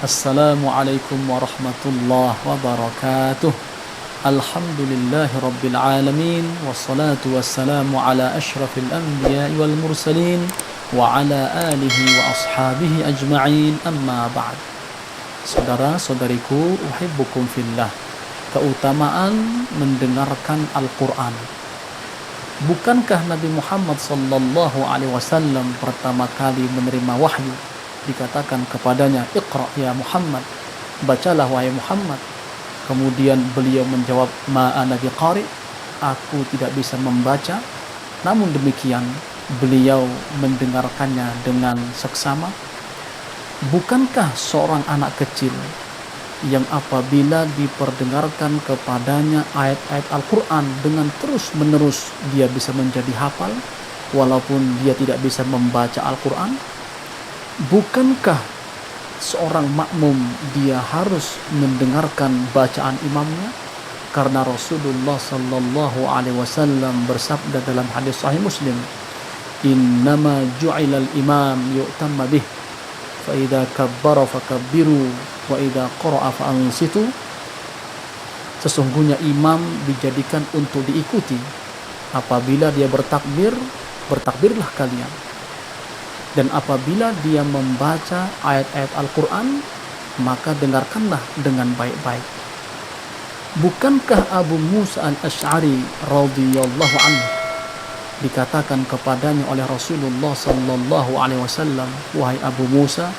Assalamualaikum warahmatullahi wabarakatuh. Alhamdulillahi rabbil alamin. Wassalatu wassalamu ala ashrafil anbiya'i wal mursalin wa ala alihi wa ashabihi ajma'in, amma ba'd. Saudara-saudariku, uhibbukum fillah. Keutamaan mendengarkan Al-Quran. Bukankah Nabi Muhammad sallallahu alaihi wasallam pertama kali menerima wahyu dikatakan kepadanya, "Iqra ya Muhammad," bacalah wahai Muhammad. Kemudian beliau menjawab, "Ma ana biqari," aku tidak bisa membaca. Namun demikian beliau mendengarkannya dengan seksama. Bukankah seorang anak kecil yang apabila diperdengarkan kepadanya ayat-ayat Al-Quran dengan terus-menerus dia bisa menjadi hafal walaupun dia tidak bisa membaca Al-Quran? Bukankah seorang makmum dia harus mendengarkan bacaan imamnya? Karena Rasulullah sallallahu alaihi wasallam bersabda dalam hadis sahih Muslim, "Innama ju'ilal imam yu'tamma bih, fa idza kabbara fakabbiru wa idza qara'a fa'ansitu." Sesungguhnya imam dijadikan untuk diikuti. Apabila dia bertakbir, bertakbirlah kalian. Dan apabila dia membaca ayat-ayat Al-Quran, maka dengarkanlah dengan baik-baik. Bukankah Abu Musa al-Ash'ari radhiyallahu anhu dikatakan kepadanya oleh Rasulullah sallallahu alaihi wasallam, "Wahai Abu Musa,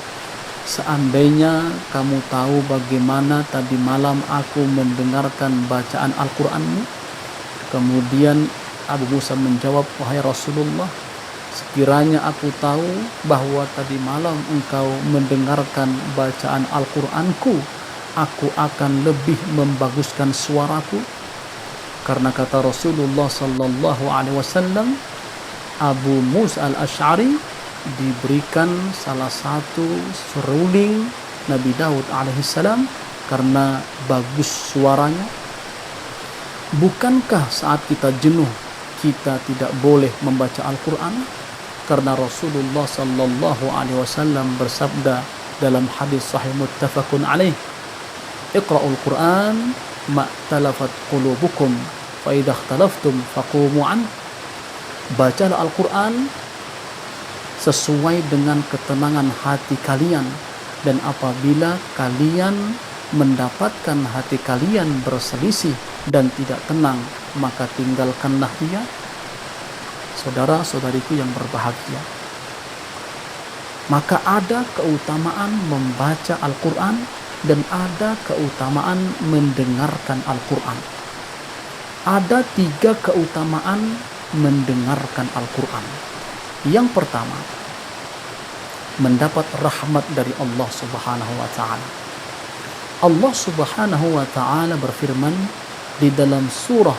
seandainya kamu tahu bagaimana tadi malam aku mendengarkan bacaan Al-Quranmu." Kemudian Abu Musa menjawab, "Wahai Rasulullah, sekiranya aku tahu bahwa tadi malam engkau mendengarkan bacaan Al-Quranku, aku akan lebih membaguskan suaraku." Karena kata Rasulullah sallallahu alaihi wasallam, Abu Musa al-Ash'ari diberikan salah satu seruling Nabi Daud alaihissalam karena bagus suaranya. Bukankah saat kita jenuh kita tidak boleh membaca Al-Quran? Karena Rasulullah sallallahu alaihi wasallam bersabda dalam hadis sahih muttafaqun alaih, "Iqra'ul Qur'an ma talafat qulubukum fa idza ikhtalaftum faqumu an." Bacalah Al-Quran sesuai dengan ketenangan hati kalian, dan apabila kalian mendapatkan hati kalian berselisih dan tidak tenang, maka tinggalkanlah ia. Saudara-saudariku yang berbahagia, maka ada keutamaan membaca Al-Quran dan ada keutamaan mendengarkan Al-Quran. Ada 3 keutamaan mendengarkan Al-Quran. Yang pertama, mendapat rahmat dari Allah Subhanahu wa ta'ala. Allah Subhanahu wa ta'ala berfirman di dalam surah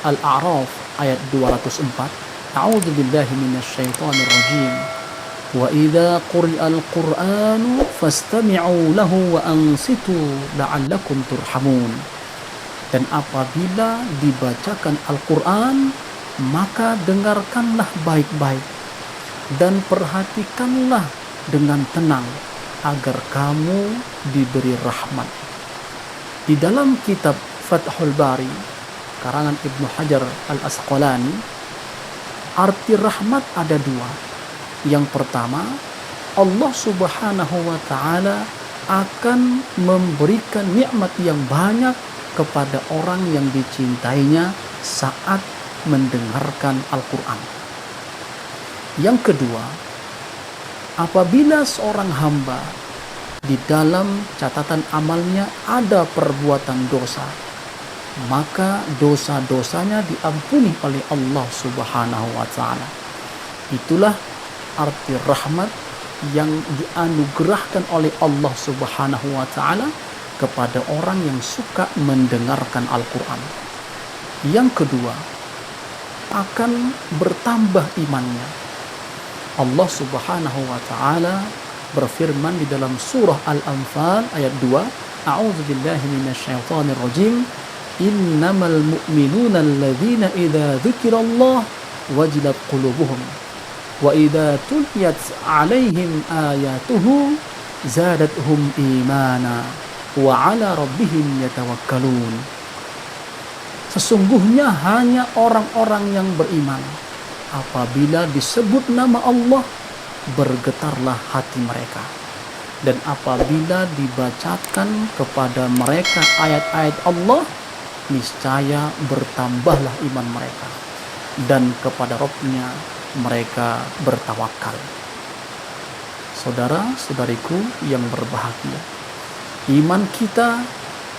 Al-A'raf ayat 204, "A'udzu billahi minasyaitonir rajim. Wa idza quri'al Qur'anu fastami'u lahu wa ansitu la'allakum turhamun." Dan apabila dibacakan Al-Quran, maka dengarkanlah baik-baik dan perhatikanlah dengan tenang agar kamu diberi rahmat. Di dalam kitab Fathul Bari karangan Ibnu Hajar al-Asqalani, arti rahmat ada 2. Yang pertama, Allah Subhanahu wa ta'ala akan memberikan nikmat yang banyak kepada orang yang dicintainya saat mendengarkan Al-Quran. Yang kedua, apabila seorang hamba di dalam catatan amalnya ada perbuatan dosa, maka dosa-dosanya diampuni oleh Allah Subhanahu wa ta'ala. Itulah arti rahmat yang dianugerahkan oleh Allah Subhanahu wa ta'ala kepada orang yang suka mendengarkan Al-Quran. Yang kedua, akan bertambah imannya. Allah Subhanahu wa ta'ala berfirman di dalam surah Al-Anfal ayat 2, "A'udzu billahi minasyaitonir rajim. Innamal mu'minuna alladzina idza dzukirallah wajilat qulubuhum wa idza tuliyat 'alaihim ayatuhu zadatuhum imana wa ala rabbihim yatawakkalun. Sesungguhnya hanya orang-orang yang beriman, apabila disebut nama Allah, bergetarlah hati mereka. Dan apabila dibacakan kepada mereka ayat-ayat Allah, niscaya bertambahlah iman mereka. Dan kepada Rabb-Nya mereka bertawakal. Saudara-saudariku yang berbahagia, iman kita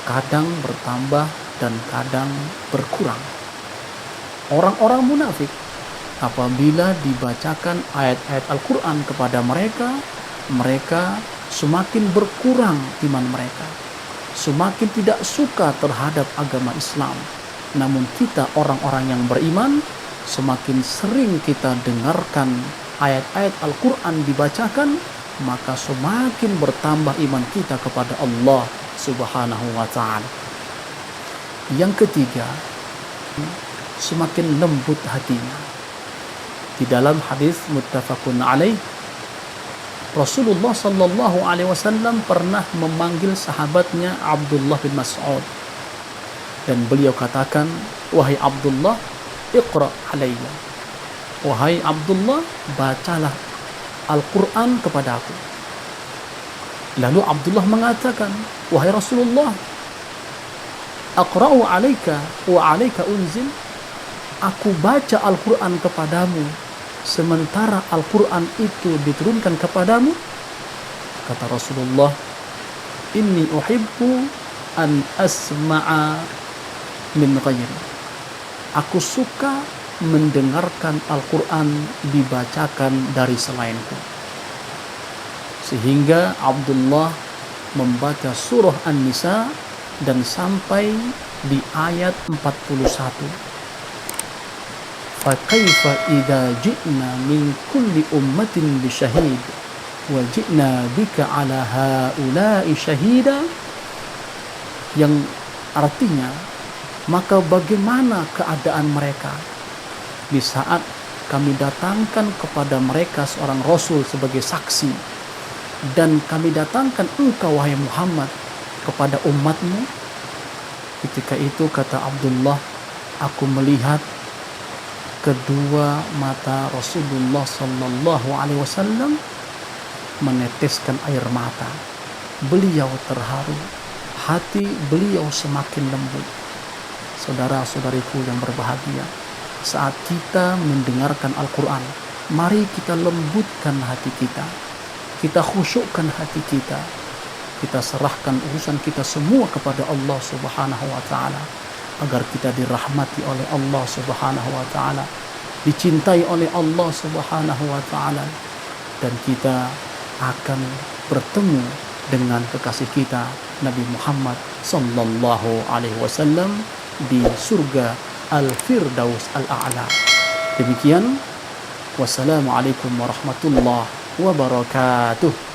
kadang bertambah dan kadang berkurang. Orang-orang munafik, apabila dibacakan ayat-ayat Al-Quran kepada mereka, mereka semakin berkurang iman mereka, semakin tidak suka terhadap agama Islam. Namun kita orang-orang yang beriman, semakin sering kita dengarkan ayat-ayat Al-Quran dibacakan, maka semakin bertambah iman kita kepada Allah Subhanahu wa ta'ala. Yang ketiga, semakin lembut hatinya. Di dalam hadis muttafaqun alaih, Rasulullah sallallahu alaihi wasallam pernah memanggil sahabatnya Abdullah bin Mas'ud, dan beliau katakan, "Wahai Abdullah, iqra alayya." Wahai Abdullah, bacalah Al-Quran kepadaku. Lalu Abdullah mengatakan, "Wahai Rasulullah, aqra'u alayka wa alayka unzil." Aku baca Al-Quran kepadamu, sementara Al-Quran itu diturunkan kepadamu. Kata Rasulullah, "Inni uhibbu an asma'a min ghairi." Aku suka mendengarkan Al-Quran dibacakan dari selainku. Sehingga Abdullah membaca surah An-Nisa dan sampai di ayat 41. فَكَيْفَ إِذَا جِئْنَا مِنْ كُلِّ أُمَّةٍ بِشَهِيدٍ وَجِئْنَا بِكَ عَلَى هَؤُلَاءِ شَهِيدًا, yang artinya, maka bagaimana keadaan mereka di saat kami datangkan kepada mereka seorang Rasul sebagai saksi, dan kami datangkan engkau wahai Muhammad kepada umatmu. Ketika itu kata Abdullah, aku melihat kedua mata Rasulullah sallallahu alaihi wasallam meneteskan air mata. Beliau terharu, hati beliau semakin lembut. Saudara-saudariku yang berbahagia, saat kita mendengarkan Al-Quran, mari kita lembutkan hati kita, kita khusyukkan hati kita, kita serahkan urusan kita semua kepada Allah Subhanahu wa ta'ala, agar kita dirahmati oleh Allah Subhanahu wa ta'ala, dicintai oleh Allah Subhanahu wa ta'ala, dan kita akan bertemu dengan kekasih kita Nabi Muhammad sallallahu alaihi wasallam di surga Al-Firdaus Al-A'la. Demikian, wassalamualaikum warahmatullahi wabarakatuh.